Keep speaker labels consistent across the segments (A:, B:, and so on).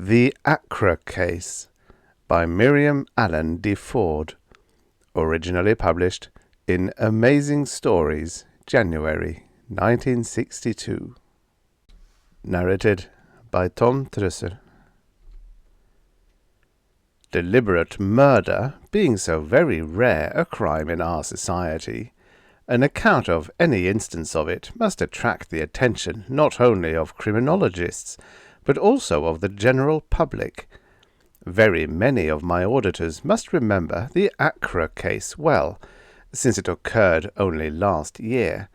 A: The Akkra Case by Miriam Allen DeFord, originally published in Amazing Stories, January 1962. Narrated by Trussel. Deliberate murder being so very rare a crime in our society, an account of any instance of it must attract the attention not only of criminologists, but also of the general public. Very many of my auditors must remember the Akkra case well, since it occurred only last year.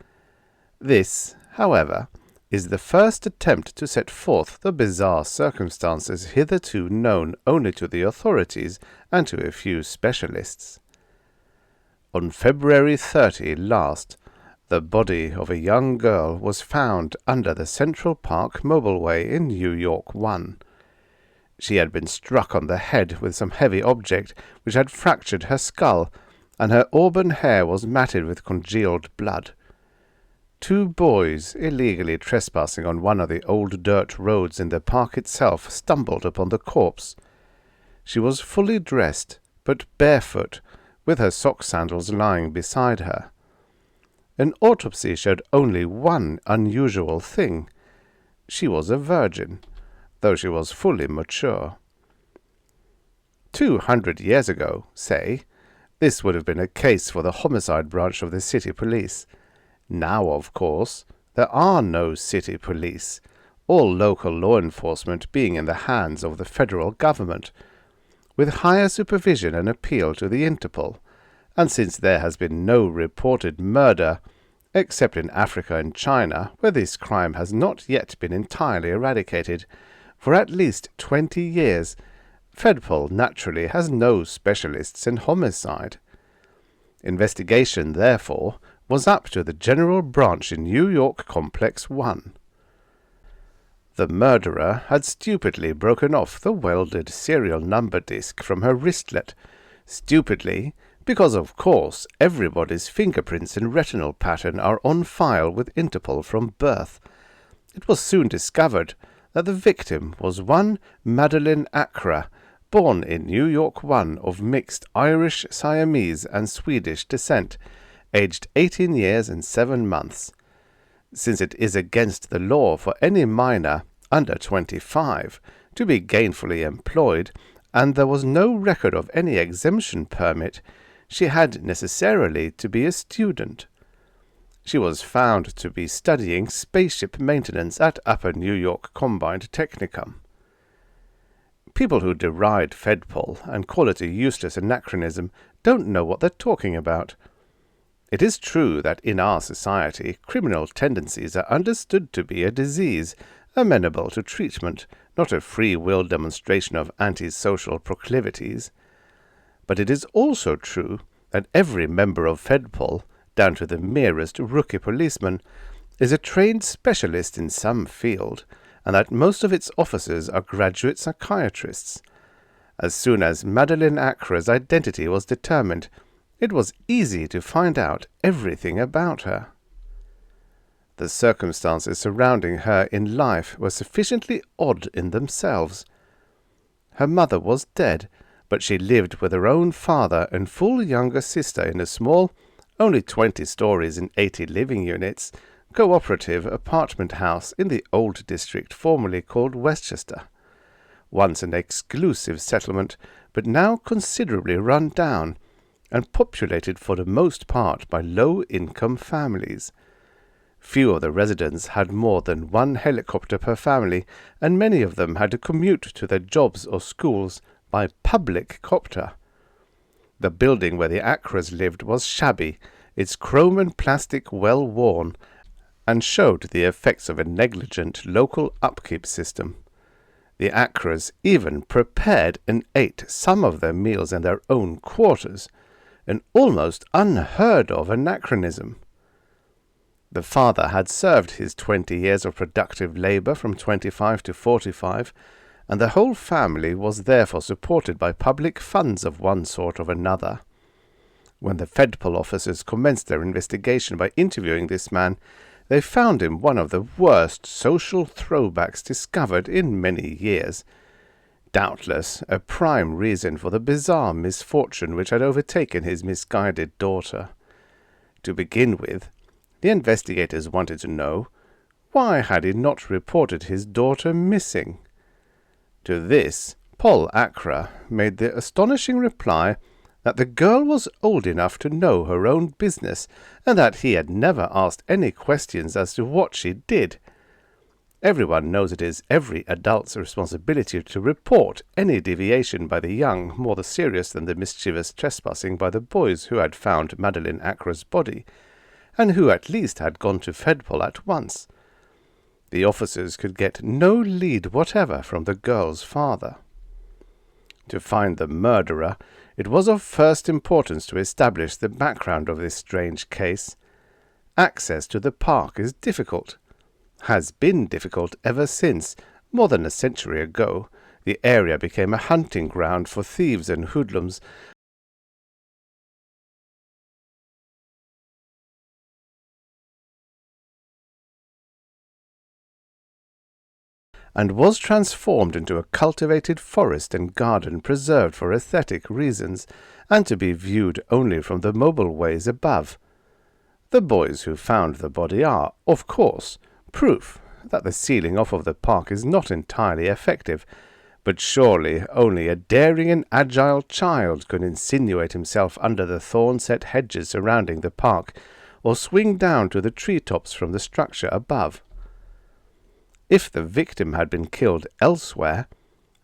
A: This, however, is the first attempt to set forth the bizarre circumstances hitherto known only to the authorities and to a few specialists. On February 30 last, the body of a young girl was found under the Central Park mobileway in Newyork I. She had been struck on the head with some heavy object which had fractured her skull, and her auburn hair was matted with congealed blood. Two boys, illegally trespassing on one of the old dirt roads in the park itself, stumbled upon the corpse. She was fully dressed, but barefoot, with her sock sandals lying beside her. An autopsy showed only one unusual thing. She was a virgin, though she was fully mature. 200 years ago, say, this would have been a case for the homicide branch of the city police. Now, of course, there are no city police, all local law enforcement being in the hands of the federal government, with higher supervision and appeal to the Interpol. And since there has been no reported murder, except in Africa and China, where this crime has not yet been entirely eradicated, for at least 20 years, Fedpol naturally has no specialists in homicide. Investigation, therefore, was up to the General Branch in New York Complex 1. The murderer had stupidly broken off the welded serial number disc from her wristlet, stupidly, because of course everybody's fingerprints and retinal pattern are on file with Interpol from birth. It was soon discovered that the victim was one Madeline Akkra, born in New York I, of mixed Irish, Siamese, and Swedish descent, aged 18 years and 7 months. Since it is against the law for any minor under 25 to be gainfully employed, and there was no record of any exemption permit, she had necessarily to be a student. She was found to be studying spaceship maintenance at Upper New York Combined Technicum. People who deride Fedpol and call it a useless anachronism don't know what they're talking about. It is true that in our society criminal tendencies are understood to be a disease, amenable to treatment, not a free will demonstration of antisocial proclivities. But it is also true that every member of Fedpol, down to the merest rookie policeman, is a trained specialist in some field, and that most of its officers are graduate psychiatrists. As soon as Madeline Akkra's identity was determined, it was easy to find out everything about her. The circumstances surrounding her in life were sufficiently odd in themselves. Her mother was dead, but she lived with her own father and full younger sister in a small, only 20 stories and 80 living units, cooperative apartment house in the old district formerly called Westchester, once an exclusive settlement, but now considerably run down, and populated for the most part by low-income families. Few of the residents had more than one helicopter per family, and many of them had to commute to their jobs or schools by public copter. The building where the Akkras lived was shabby, its chrome and plastic well worn, and showed the effects of a negligent local upkeep system. The Akkras even prepared and ate some of their meals in their own quarters, an almost unheard-of anachronism. The father had served his 20 years of productive labor from 25 to 45, and the whole family was therefore supported by public funds of one sort or another. When the Fedpol officers commenced their investigation by interviewing this man, they found him one of the worst social throwbacks discovered in many years. doubtless a prime reason for the bizarre misfortune which had overtaken his misguided daughter. To begin with, the investigators wanted to know, why had he not reported his daughter missing? To this, Paul Akkra made the astonishing reply that the girl was old enough to know her own business, and that he had never asked any questions as to what she did. Everyone knows it is every adult's responsibility to report any deviation by the young more serious than the mischievous trespassing by the boys who had found Madeleine Akkra's body, and who at least had gone to Fedpol at once. The officers could get no lead whatever from the girl's father. To find the murderer, it was of first importance to establish the background of this strange case. Access to the park is difficult, has been difficult ever since, more than a century ago, the area became a hunting ground for thieves and hoodlums, and was transformed into a cultivated forest and garden preserved for aesthetic reasons, and to be viewed only from the mobile ways above. The boys who found the body are, of course, proof that the sealing off of the park is not entirely effective, but surely only a daring and agile child could insinuate himself under the thorn-set hedges surrounding the park, or swing down to the tree-tops from the structure above. If the victim had been killed elsewhere,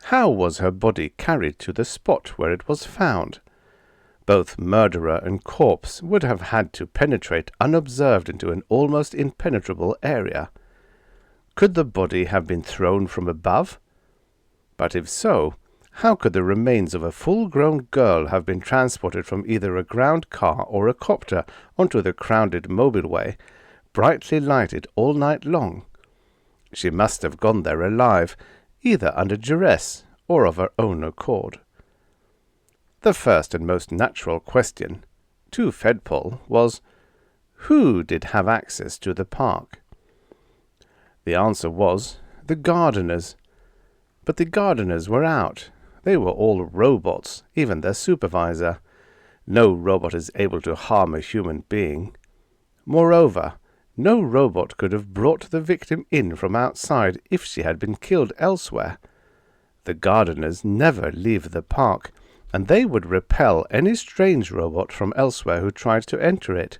A: how was her body carried to the spot where it was found? Both murderer and corpse would have had to penetrate unobserved into an almost impenetrable area. Could the body have been thrown from above? But if so, how could the remains of a full-grown girl have been transported from either a ground car or a copter onto the crowded mobileway, brightly lighted all night long? She must have gone there alive, either under duress or of her own accord. The first and most natural question, to Fedpol, was, who did have access to the park? The answer was, the gardeners. But the gardeners were out. They were all robots, even their supervisor. No robot is able to harm a human being. Moreover, no robot could have brought the victim in from outside if she had been killed elsewhere. The gardeners never leave the park, and they would repel any strange robot from elsewhere who tried to enter it.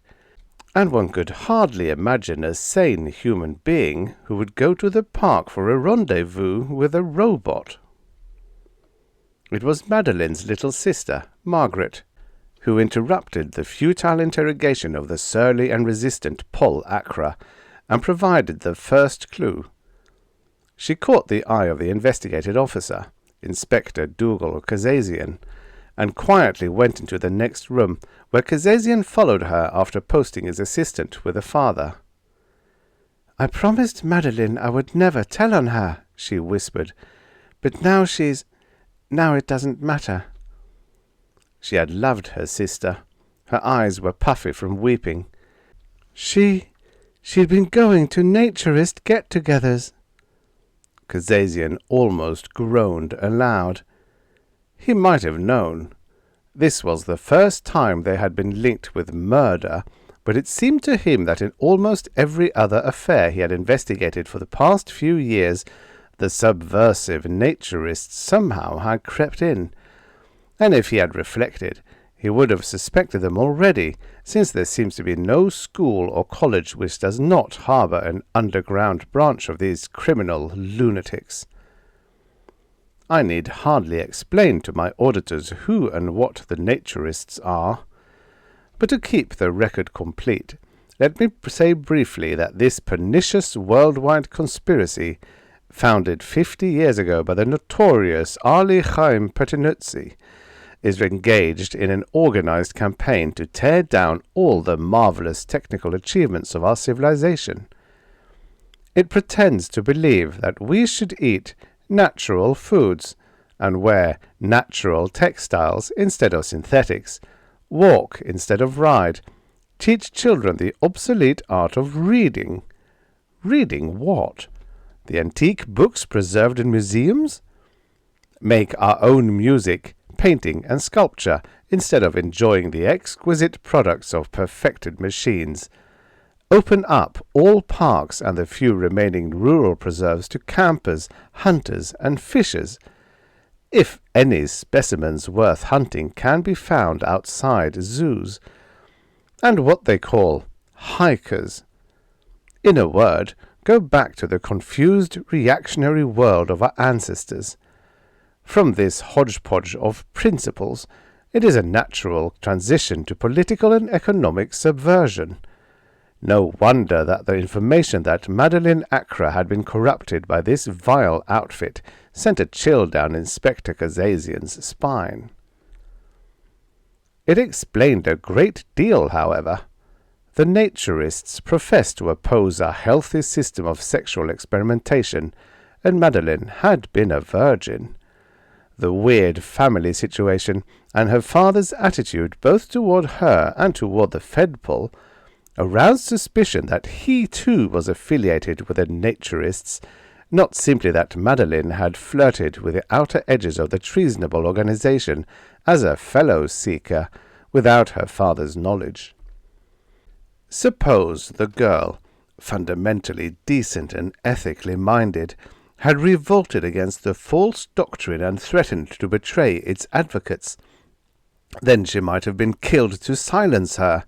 A: And one could hardly imagine a sane human being who would go to the park for a rendezvous with a robot. It was Madeleine's little sister, Margaret, who interrupted the futile interrogation of the surly and resistant Paul Akkra, and provided the first clue. She caught the eye of the investigating officer, Inspector Dougal Kazazian, and quietly went into the next room, where Kazazian followed her after posting his assistant with the father. "I promised Madeleine I would never tell on her," she whispered, "but now it doesn't matter." She had loved her sister. Her eyes were puffy from weeping. She'd been going to naturist get-togethers. Kazazian almost groaned aloud. He might have known. This was the first time they had been linked with murder, but it seemed to him that in almost every other affair he had investigated for the past few years, the subversive naturists somehow had crept in. And if he had reflected, he would have suspected them already, since there seems to be no school or college which does not harbour an underground branch of these criminal lunatics. I need hardly explain to my auditors who and what the naturists are. But to keep the record complete, let me say briefly that this pernicious worldwide conspiracy, founded 50 years ago by the notorious Ali Chaim Pertinuzzi, is engaged in an organized campaign to tear down all the marvelous technical achievements of our civilization. It pretends to believe that we should eat natural foods and wear natural textiles instead of synthetics, walk instead of ride, teach children the obsolete art of reading. Reading what? The antique books preserved in museums? make our own music, painting and sculpture instead of enjoying the exquisite products of perfected machines. Open up all parks and the few remaining rural preserves to campers, hunters and fishers. If any specimens worth hunting can be found outside zoos, and what they call hikers. In a word, go back to the confused reactionary world of our ancestors. From this hodgepodge of principles, it is a natural transition to political and economic subversion. No wonder that the information that Madeline Akkra had been corrupted by this vile outfit sent a chill down Inspector Kazazian's spine. It explained a great deal, however. The naturists professed to oppose a healthy system of sexual experimentation, and Madeline had been a virgin. The weird family situation and her father's attitude both toward her and toward the Fedpol aroused suspicion that he too was affiliated with the naturists, not simply that Madeline had flirted with the outer edges of the treasonable organization as a fellow-seeker without her father's knowledge. Suppose the girl, fundamentally decent and ethically minded, had revolted against the false doctrine and threatened to betray its advocates. Then she might have been killed to silence her.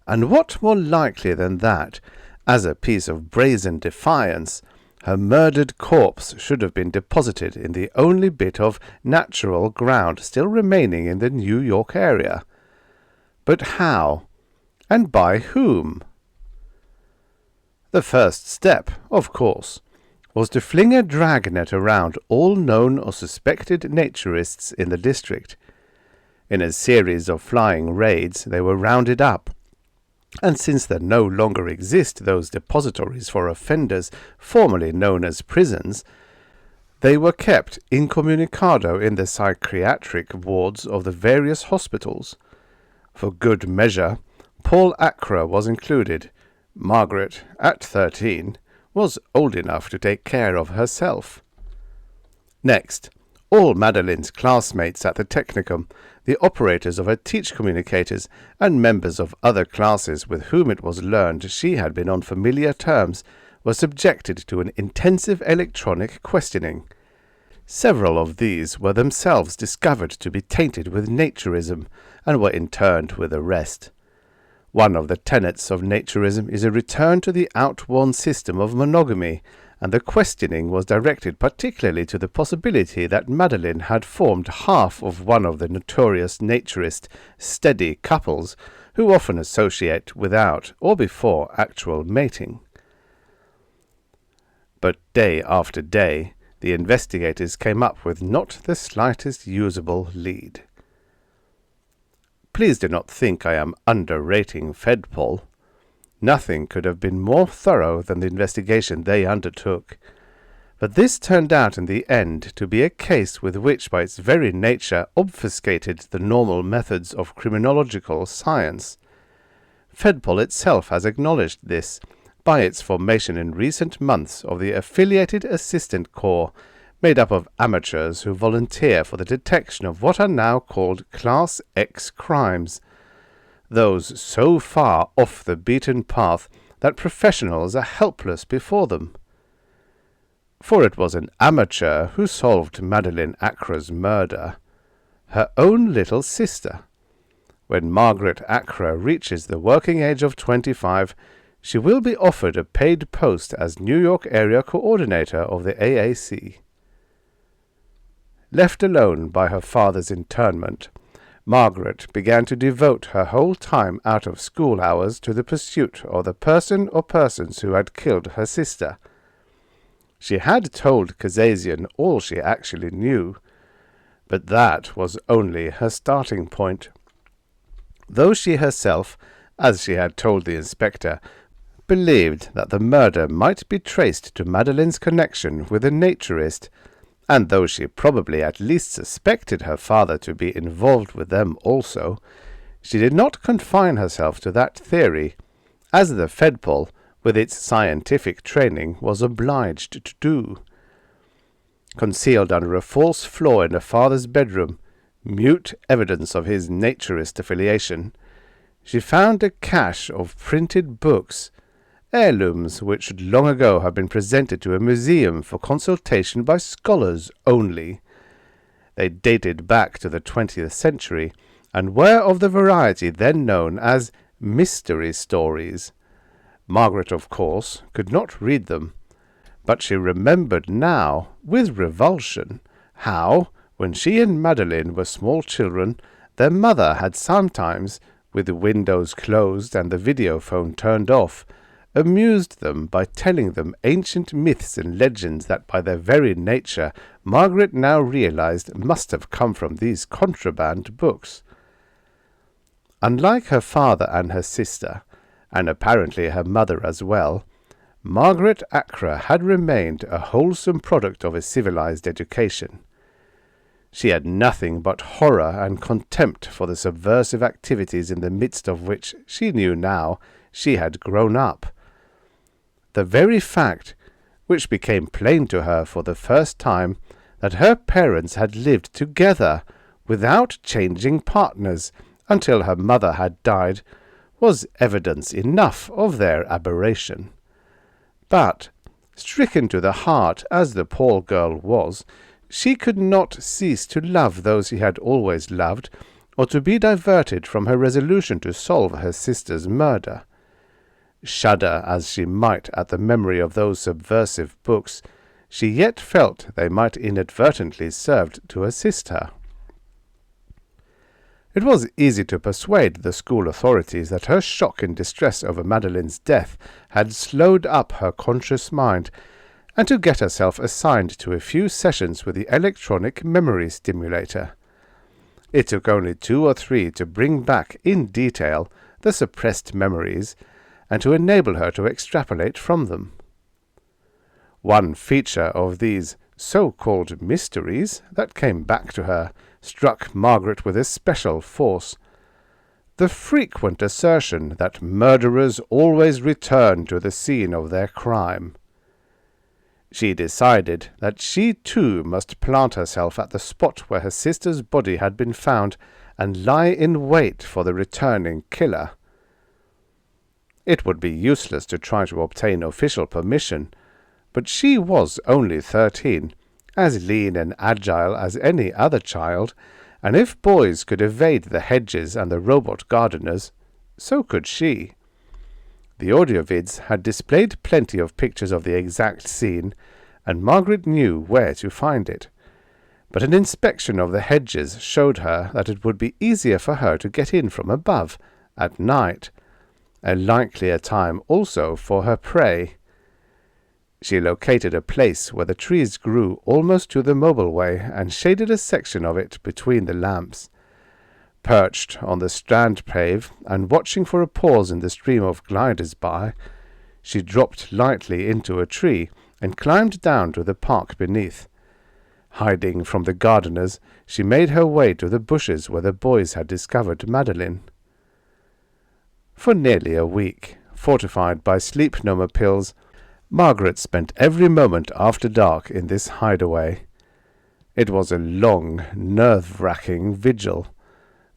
A: And what more likely than that, as a piece of brazen defiance, her murdered corpse should have been deposited in the only bit of natural ground still remaining in the New York area. But how? And by whom? The first step, of course, was to fling a dragnet around all known or suspected naturists in the district. In a series of flying raids they were rounded up, and since there no longer exist those depositories for offenders formerly known as prisons, they were kept incommunicado in the psychiatric wards of the various hospitals. For good measure, Paul Akkra was included. Margaret, at 13, was old enough to take care of herself. Next, all Madeline's classmates at the Technicum, the operators of her teach communicators, and members of other classes with whom it was learned she had been on familiar terms, were subjected to an intensive electronic questioning. Several of these were themselves discovered to be tainted with naturism, and were interned with the rest. One of the tenets of naturism is a return to the outworn system of monogamy, and the questioning was directed particularly to the possibility that Madeline had formed half of one of the notorious naturist steady couples who often associate without or before actual mating. But day after day, the investigators came up with not the slightest usable lead. Please do not think I am underrating Fedpol. Nothing could have been more thorough than the investigation they undertook. But this turned out in the end to be a case with which by its very nature obfuscated the normal methods of criminological science. Fedpol itself has acknowledged this by its formation in recent months of the Affiliated Assistant Corps, made up of amateurs who volunteer for the detection of what are now called Class X crimes, those so far off the beaten path that professionals are helpless before them. For it was an amateur who solved Madeline Akkra's murder, her own little sister. When Margaret Akkra reaches the working age of 25, she will be offered a paid post as New York area coordinator of the AAC. Left alone by her father's internment, Margaret began to devote her whole time out of school hours to the pursuit of the person or persons who had killed her sister. She had told Kazazian all she actually knew, but that was only her starting point. Though she herself, as she had told the inspector, believed that the murder might be traced to Madeline's connection with a naturist, and though she probably at least suspected her father to be involved with them also, she did not confine herself to that theory, as the Fedpol, with its scientific training, was obliged to do. concealed under a false floor in her father's bedroom, mute evidence of his naturist affiliation, she found a cache of printed books, heirlooms which should long ago have been presented to a museum for consultation by scholars only. They dated back to the 20th century, and were of the variety then known as mystery stories. Margaret, of course, could not read them, but she remembered now, with revulsion, how, when she and Madeline were small children, their mother had sometimes, with the windows closed and the videophone turned off, amused them by telling them ancient myths and legends that by their very nature Margaret now realized must have come from these contraband books. Unlike her father and her sister, and apparently her mother as well, Margaret Akkra had remained a wholesome product of a civilized education. She had nothing but horror and contempt for the subversive activities in the midst of which she knew now she had grown up. The very fact, which became plain to her for the first time, that her parents had lived together without changing partners until her mother had died, was evidence enough of their aberration. But, stricken to the heart as the poor girl was, she could not cease to love those she had always loved, or to be diverted from her resolution to solve her sister's murder. Shudder as she might at the memory of those subversive books, she yet felt they might inadvertently serve to assist her. It was easy to persuade the school authorities that her shock and distress over Madeline's death had slowed up her conscious mind, and to get herself assigned to a few sessions with the electronic memory stimulator. It took only 2 or 3 to bring back in detail the suppressed memories, and to enable her to extrapolate from them. One feature of these so-called mysteries that came back to her struck Margaret with especial force: the frequent assertion that murderers always return to the scene of their crime. She decided that she too must plant herself at the spot where her sister's body had been found, and lie in wait for the returning killer. It would be useless to try to obtain official permission, but she was only 13, as lean and agile as any other child, and if boys could evade the hedges and the robot gardeners, so could she. The audiovids had displayed plenty of pictures of the exact scene, and Margaret knew where to find it. But an inspection of the hedges showed her that it would be easier for her to get in from above, at night, a likelier time also for her prey. She located a place where the trees grew almost to the mobileway and shaded a section of it between the lamps. Perched on the strand pave and watching for a pause in the stream of gliders by, she dropped lightly into a tree and climbed down to the park beneath. Hiding from the gardeners, she made her way to the bushes where the boys had discovered Madeline. For nearly a week, fortified by sleep-number pills, Margaret spent every moment after dark in this hideaway. It was a long, nerve-wracking vigil.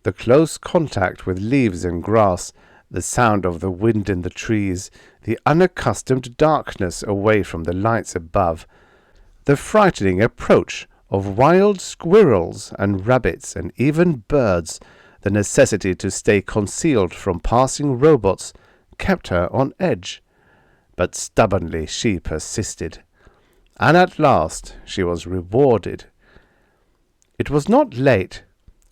A: The close contact with leaves and grass, the sound of the wind in the trees, the unaccustomed darkness away from the lights above, the frightening approach of wild squirrels and rabbits and even birds, the necessity to stay concealed from passing robots, kept her on edge. But stubbornly she persisted, and at last she was rewarded. It was not late,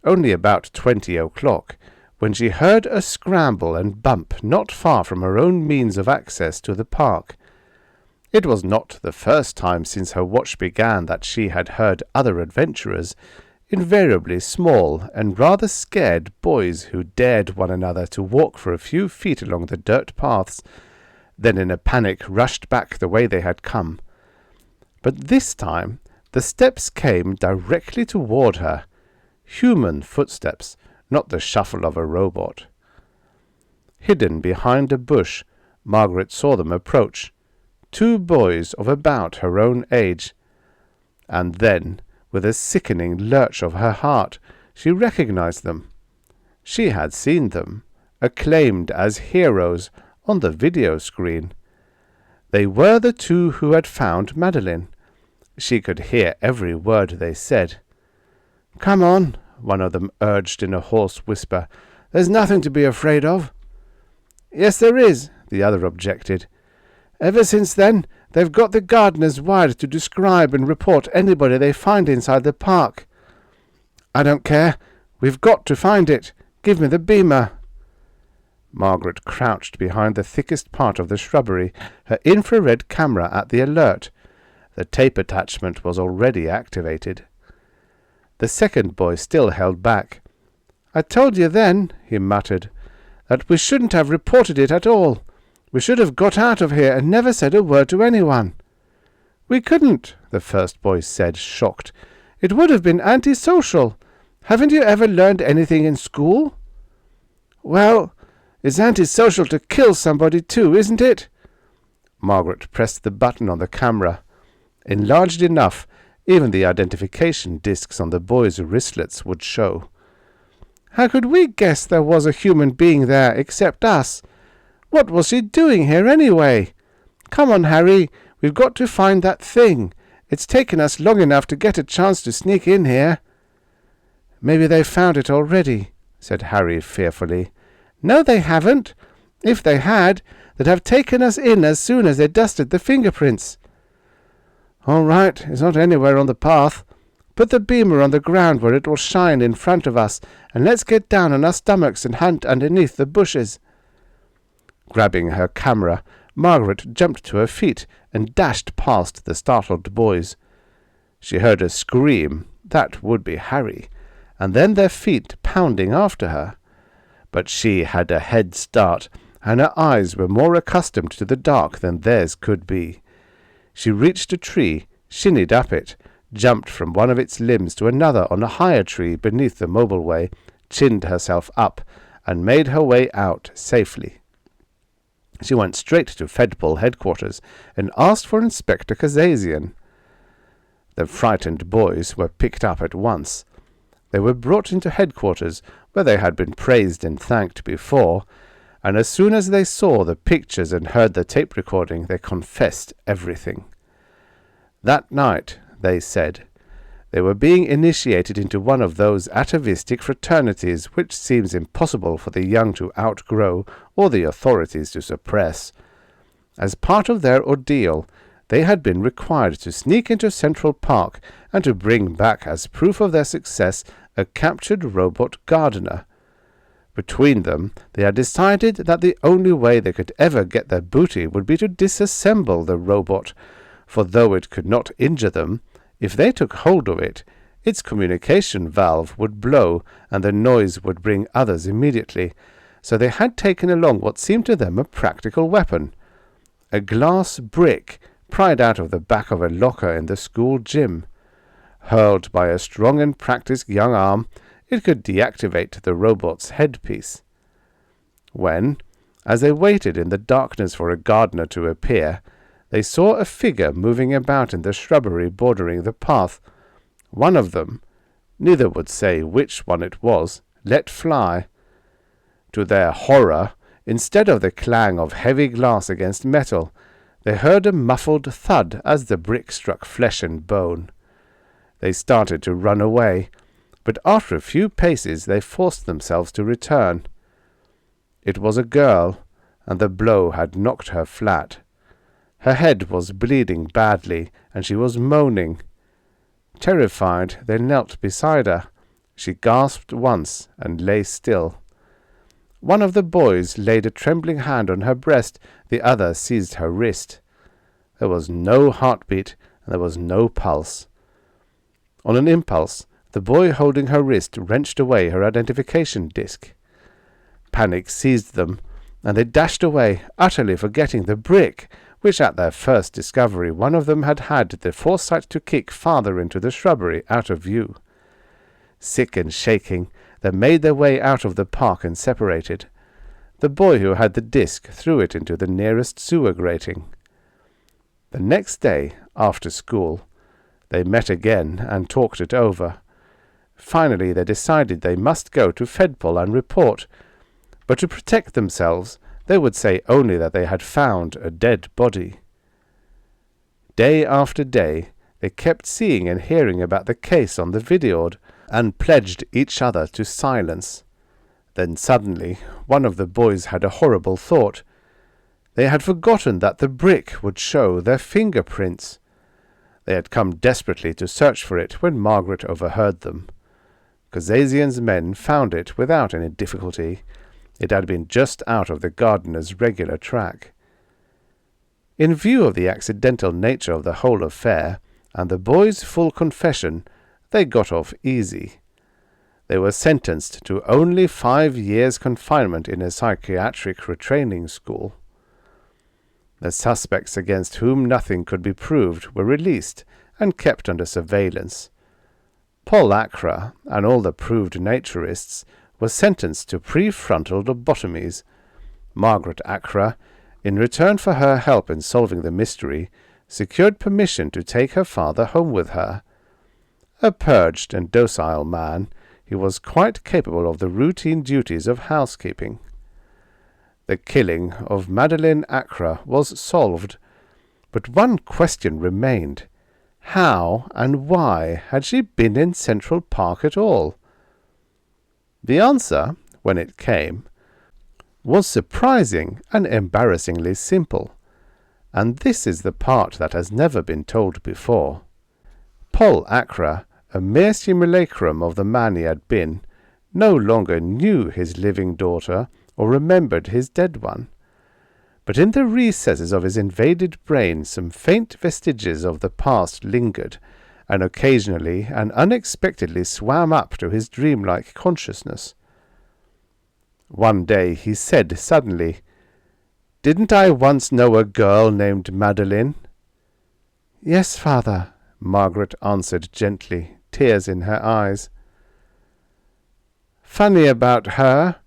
A: only about 20 o'clock, when she heard a scramble and bump not far from her own means of access to the park. It was not the first time since her watch began that she had heard other adventurers, invariably small and rather scared boys who dared one another to walk for a few feet along the dirt paths, then in a panic rushed back the way they had come. But this time the steps came directly toward her, human footsteps, not the shuffle of a robot. Hidden behind a bush, Margaret saw them approach, 2 boys of about her own age. And then, with a sickening lurch of her heart, she recognized them. She had seen them, acclaimed as heroes, on the video screen. They were the two who had found Madeline. She could hear every word they said. "Come on," one of them urged in a hoarse whisper. "There's nothing to be afraid of." "Yes, there is," the other objected. "Ever since then, they've got the gardeners wired to describe and report anybody they find inside the park." "I don't care. We've got to find it. Give me the beamer." Margaret crouched behind the thickest part of the shrubbery, her infrared camera at the alert. The tape attachment was already activated. The second boy still held back. "I told you then," he muttered, "that we shouldn't have reported it at all. We should have got out of here and never said a word to anyone." "We couldn't," the first boy said, shocked. "It would have been antisocial. Haven't you ever learned anything in school?" "Well, it's antisocial to kill somebody too, isn't it?" Margaret pressed the button on the camera. Enlarged enough, even the identification discs on the boys' wristlets would show. "How could we guess there was a human being there except us? What was she doing here anyway? Come on, Harry, we've got to find that thing. It's taken us long enough to get a chance to sneak in here." "Maybe they've found it already," said Harry fearfully. "No, they haven't. If they had, they'd have taken us in as soon as they dusted the fingerprints." "All right, it's not anywhere on the path. Put the beamer on the ground where it will shine in front of us, and let's get down on our stomachs and hunt underneath the bushes." Grabbing her camera, Margaret jumped to her feet and dashed past the startled boys. She heard a scream, that would be Harry, and then their feet pounding after her. But she had a head start, and her eyes were more accustomed to the dark than theirs could be. She reached a tree, shinnied up it, jumped from one of its limbs to another on a higher tree beneath the mobileway, chinned herself up, and made her way out safely. She went straight to Fedpol headquarters and asked for Inspector Kazazian. The frightened boys were picked up at once. They were brought into headquarters, where they had been praised and thanked before, and as soon as they saw the pictures and heard the tape recording, they confessed everything. That night, they said, they were being initiated into one of those atavistic fraternities which seems impossible for the young to outgrow or the authorities to suppress. As part of their ordeal, they had been required to sneak into Central Park and to bring back as proof of their success a captured robot gardener. Between them, they had decided that the only way they could ever get their booty would be to disassemble the robot, for though it could not injure them, if they took hold of it, its communication valve would blow and the noise would bring others immediately, so they had taken along what seemed to them a practical weapon, a glass brick pried out of the back of a locker in the school gym. Hurled by a strong and practiced young arm, it could deactivate the robot's headpiece. When, as they waited in the darkness for a gardener to appear, they saw a figure moving about in the shrubbery bordering the path. One of them, neither would say which one it was, let fly. To their horror, instead of the clang of heavy glass against metal, they heard a muffled thud as the brick struck flesh and bone. They started to run away, but after a few paces they forced themselves to return. It was a girl, and the blow had knocked her flat. Her head was bleeding badly, and she was moaning. Terrified, they knelt beside her. She gasped once and lay still. One of the boys laid a trembling hand on her breast, the other seized her wrist. There was no heartbeat, and there was no pulse. On an impulse, the boy holding her wrist wrenched away her identification disc. Panic seized them, and they dashed away, utterly forgetting the brick, which at their first discovery one of them had had the foresight to kick farther into the shrubbery out of view. Sick and shaking, they made their way out of the park and separated. The boy who had the disc threw it into the nearest sewer grating. The next day, after school, They met again and talked it over. Finally, they decided they must go to Fedpol and report, but to protect themselves, they would say only that they had found a dead body. Day after day, they kept seeing and hearing about the case on the videoard and pledged each other to silence. Then suddenly, one of the boys had a horrible thought. They had forgotten that the brick would show their fingerprints. They had come desperately to search for it when Margaret overheard them. Kazazian's men found it without any difficulty. It had been just out of the gardener's regular track. In view of the accidental nature of the whole affair, and the boy's full confession, they got off easy. They were sentenced to only 5 years' confinement in a psychiatric retraining school. The suspects against whom nothing could be proved were released and kept under surveillance. Paul Akkra and all the proved naturists were sentenced to prefrontal lobotomies. Margaret Akkra, in return for her help in solving the mystery, secured permission to take her father home with her. A purged and docile man, he was quite capable of the routine duties of housekeeping. The killing of Madeleine Akkra was solved, but one question remained. How and why had she been in Central Park at all? The answer, when it came, was surprising and embarrassingly simple, and this is the part that has never been told before. Paul Akkra, a mere simulacrum of the man he had been, no longer knew his living daughter or remembered his dead one. But in the recesses of his invaded brain some faint vestiges of the past lingered, and occasionally and unexpectedly swam up to his dreamlike consciousness. One day he said suddenly, "Didn't I once know a girl named Madeleine?" "Yes, father," Margaret answered gently, tears in her eyes. "Funny about her?"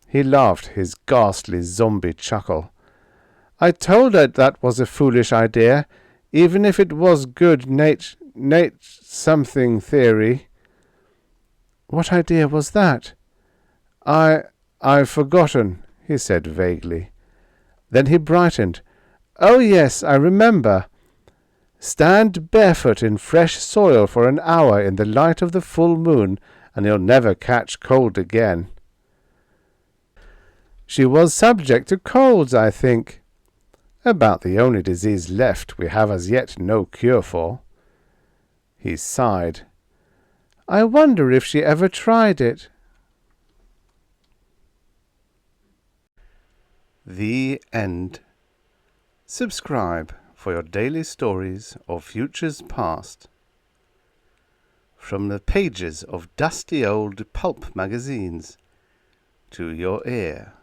A: He laughed his ghastly zombie chuckle. "I told her that was a foolish idea, even if it was good something theory." "What idea was that?" I've forgotten," he said vaguely. Then he brightened. "Oh yes, I remember. Stand barefoot in fresh soil for an hour in the light of the full moon, and you'll never catch cold again." "She was subject to colds, I think." "About the only disease left we have as yet no cure for." He sighed. "I wonder if she ever tried it." The end. Subscribe for your daily stories of futures past. From the pages of dusty old pulp magazines to your ear.